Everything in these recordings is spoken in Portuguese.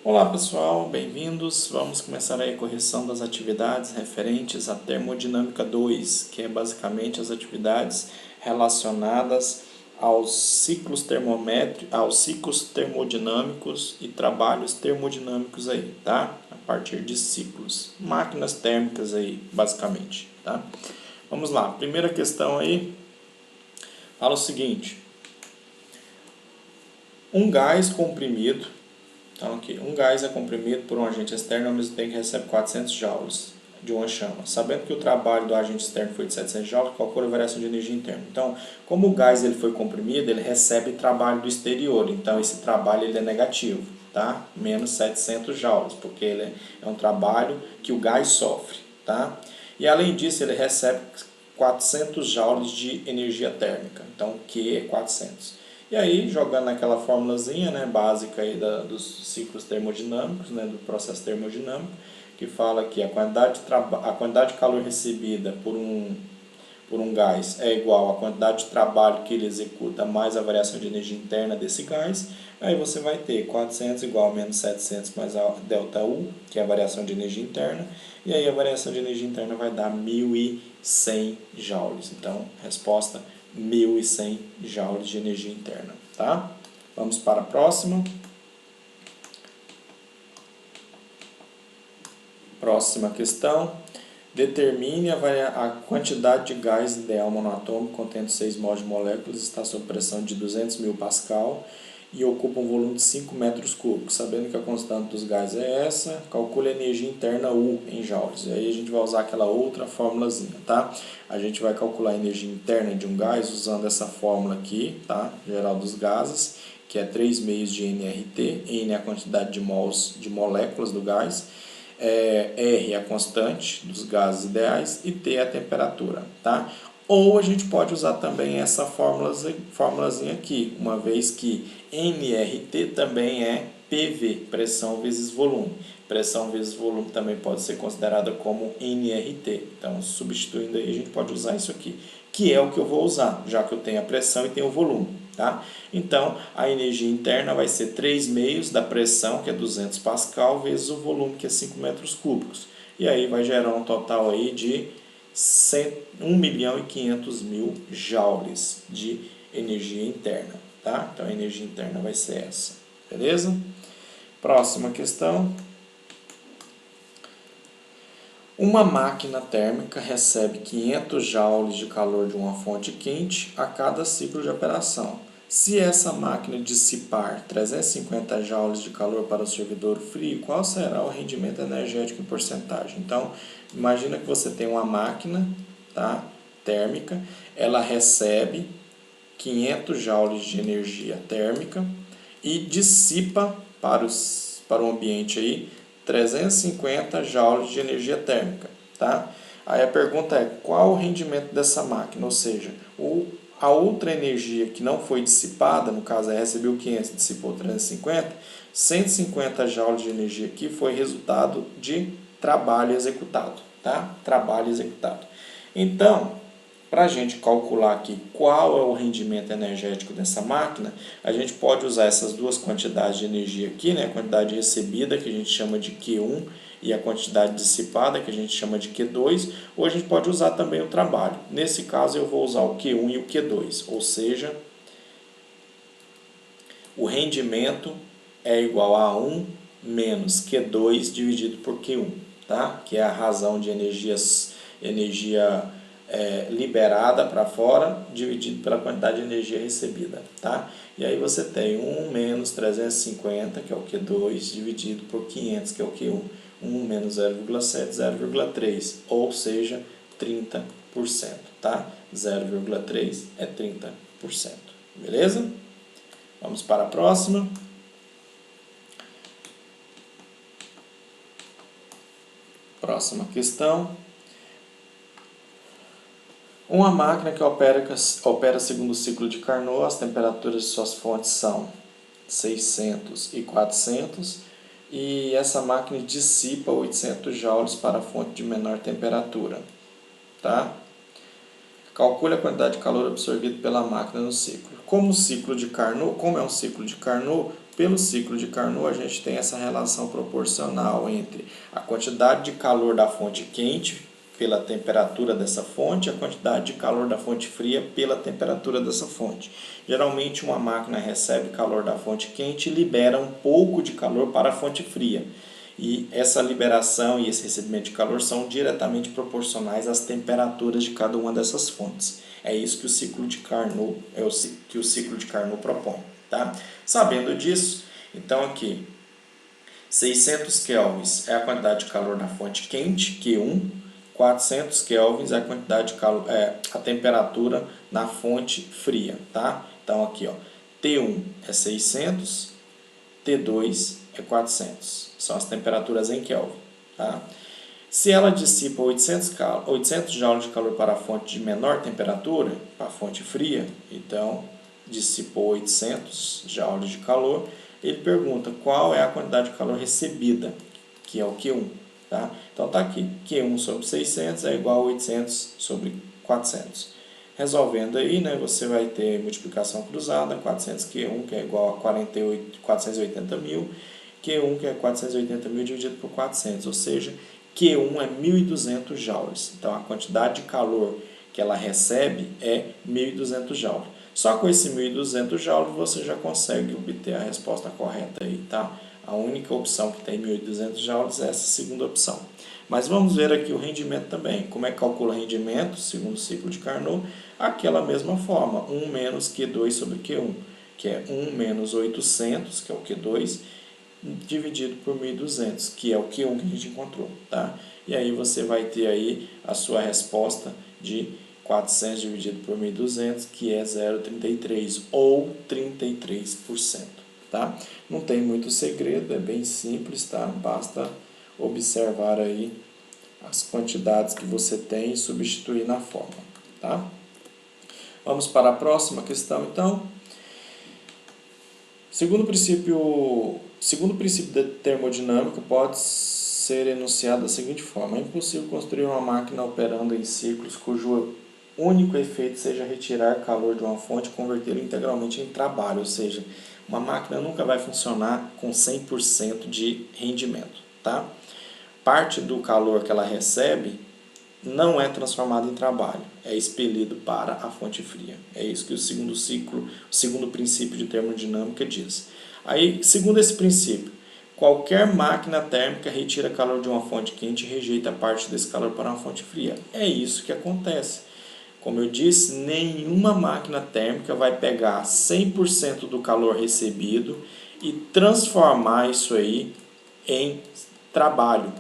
Olá pessoal, bem-vindos. Vamos começar aí a correção das atividades referentes à termodinâmica 2, que é basicamente as atividades relacionadas aos ciclos aos ciclos termodinâmicos e trabalhos termodinâmicos aí, tá? A partir de ciclos, máquinas térmicas aí, basicamente, tá? Vamos lá, primeira questão aí fala o seguinte: um gás comprimido. Então, aqui, um gás é comprimido por um agente externo ao mesmo tempo que recebe 400 joules de uma chama. Sabendo que o trabalho do agente externo foi de 700 joules, calcula a variação de energia interna. Então, como o gás ele foi comprimido, ele recebe trabalho do exterior. Então, esse trabalho ele é negativo, tá? Menos 700 joules, porque ele é um trabalho que o gás sofre, tá? E, além disso, ele recebe 400 joules de energia térmica. Então, Q é 400. E aí, jogando naquela formulazinha, né, básica aí dos ciclos termodinâmicos, né, do processo termodinâmico, que fala que a quantidade de calor recebida por um gás é igual à quantidade de trabalho que ele executa mais a variação de energia interna desse gás. Aí você vai ter 400 igual a menos 700 mais a ΔU, que é a variação de energia interna. E aí a variação de energia interna vai dar 1.100 joules. Então, resposta 1.100 joules de energia interna, tá? Vamos para a próxima. Próxima questão. Determine a quantidade de gás ideal monoatômico contendo 6 mols de moléculas, está sob pressão de 200.000 pascal e ocupa um volume de 5 metros cúbicos. Sabendo que a constante dos gases é essa, calcule a energia interna U em joules. E aí a gente vai usar aquela outra formulazinha, tá? A gente vai calcular a energia interna de um gás usando essa fórmula aqui, tá? Geral dos gases, que é 3 meios de nRT. N é a quantidade de mols de moléculas do gás. R é a constante dos gases ideais e T é a temperatura, tá? Ou a gente pode usar também essa formulazinha aqui, uma vez que nRT também é PV, pressão vezes volume. Pressão vezes volume também pode ser considerada como nRT. Então, substituindo aí, a gente pode usar isso aqui, que é o que eu vou usar, já que eu tenho a pressão e tenho o volume. Tá? Então, a energia interna vai ser 3 meios da pressão, que é 200 pascal, vezes o volume, que é 5 metros cúbicos. E aí vai gerar um total aí de 1.500.000 joules de energia interna. Tá? Então, a energia interna vai ser essa. Beleza? Próxima questão. Uma máquina térmica recebe 500 joules de calor de uma fonte quente a cada ciclo de operação. Se essa máquina dissipar 350 joules de calor para o servidor frio, qual será o rendimento energético em porcentagem? Então, imagina que você tem uma máquina, tá, térmica, ela recebe 500 joules de energia térmica e dissipa para o ambiente aí 350 joules de energia térmica, tá? Aí a pergunta é, qual o rendimento dessa máquina? Ou seja, a outra energia que não foi dissipada, no caso, recebeu 500 e dissipou 350, 150 joules de energia aqui foi resultado de trabalho executado, tá? Trabalho executado. Então, para a gente calcular aqui qual é o rendimento energético dessa máquina, a gente pode usar essas duas quantidades de energia aqui, né? A quantidade recebida, que a gente chama de Q1, e a quantidade dissipada, que a gente chama de Q2, ou a gente pode usar também o trabalho. Nesse caso, eu vou usar o Q1 e o Q2, ou seja, o rendimento é igual a 1 menos Q2 dividido por Q1, tá? Que é a razão de energia liberada para fora dividido pela quantidade de energia recebida, tá? E aí você tem 1 menos 350, que é o Q2, dividido por 500, que é o Q1. 1 menos 0,7, 0,3, ou seja, 30%, tá? 0,3 é 30%, beleza? Vamos para a próxima. Próxima questão. Uma máquina que opera segundo o ciclo de Carnot, as temperaturas de suas fontes são 600 e 400, e essa máquina dissipa 800 joules para a fonte de menor temperatura. Tá? Calcule a quantidade de calor absorvido pela máquina no ciclo. Como é um ciclo de Carnot, pelo ciclo de Carnot, a gente tem essa relação proporcional entre a quantidade de calor da fonte quente pela temperatura dessa fonte e a quantidade de calor da fonte fria pela temperatura dessa fonte. Geralmente, uma máquina recebe calor da fonte quente e libera um pouco de calor para a fonte fria. E essa liberação e esse recebimento de calor são diretamente proporcionais às temperaturas de cada uma dessas fontes. É isso que o ciclo de Carnot, propõe. Tá? Sabendo disso, então aqui 600 kelvins é a quantidade de calor da fonte quente, Q1, 400 kelvins é a quantidade de calor, a temperatura na fonte fria, tá? Então aqui, ó, T1 é 600, T2 é 400. São as temperaturas em Kelvin, tá? Se ela dissipa 800 joules de calor para a fonte de menor temperatura, para a fonte fria, então dissipou 800 joules de calor, ele pergunta qual é a quantidade de calor recebida, que é o Q1. Tá? Então está aqui, Q1 sobre 600 é igual a 800 sobre 400. Resolvendo aí, né, você vai ter multiplicação cruzada, 400Q1, que é igual a 480 mil, Q1, que é 480 mil dividido por 400, ou seja, Q1 é 1.200 joules. Então, a quantidade de calor que ela recebe é 1.200 joules. Só com esse 1.200 joules você já consegue obter a resposta correta aí, tá? A única opção que tem 1.200 joules é essa segunda opção. Mas vamos ver aqui o rendimento também. Como é que calcula o rendimento, segundo o ciclo de Carnot? Aquela mesma forma, 1 menos Q2 sobre Q1, que é 1 menos 800, que é o Q2, dividido por 1.200, que é o Q1 que a gente encontrou. Tá? E aí você vai ter aí a sua resposta de 400 dividido por 1.200, que é 0,33 ou 33%. Tá? Não tem muito segredo, é bem simples, tá? Basta observar aí as quantidades que você tem e substituir na fórmula. Tá? Vamos para a próxima questão, então. Segundo o princípio da termodinâmica, pode ser enunciado da seguinte forma: é impossível construir uma máquina operando em ciclos cujo único efeito seja retirar calor de uma fonte e convertê-lo integralmente em trabalho, ou seja, uma máquina nunca vai funcionar com 100% de rendimento. Tá? Parte do calor que ela recebe não é transformado em trabalho, é expelido para a fonte fria. É isso que o segundo princípio de termodinâmica diz. Aí, segundo esse princípio, qualquer máquina térmica retira calor de uma fonte quente e rejeita parte desse calor para uma fonte fria. É isso que acontece. Como eu disse, nenhuma máquina térmica vai pegar 100% do calor recebido e transformar isso aí em trabalho,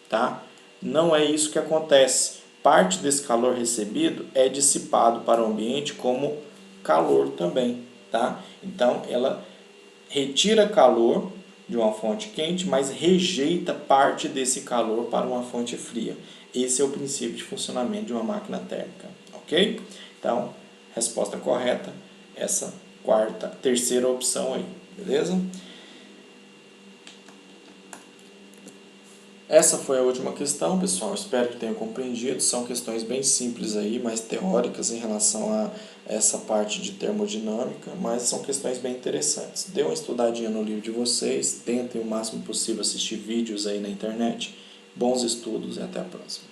tá? Não é isso que acontece. Parte desse calor recebido é dissipado para o ambiente como calor também, tá? Então, ela retira calor de uma fonte quente, mas rejeita parte desse calor para uma fonte fria. Esse é o princípio de funcionamento de uma máquina térmica, ok? Então, resposta correta, essa terceira opção aí, beleza? Essa foi a última questão, pessoal. Espero que tenham compreendido. São questões bem simples aí, mais teóricas em relação a essa parte de termodinâmica, mas são questões bem interessantes. Dê uma estudadinha no livro de vocês, tentem o máximo possível assistir vídeos aí na internet. Bons estudos e até a próxima.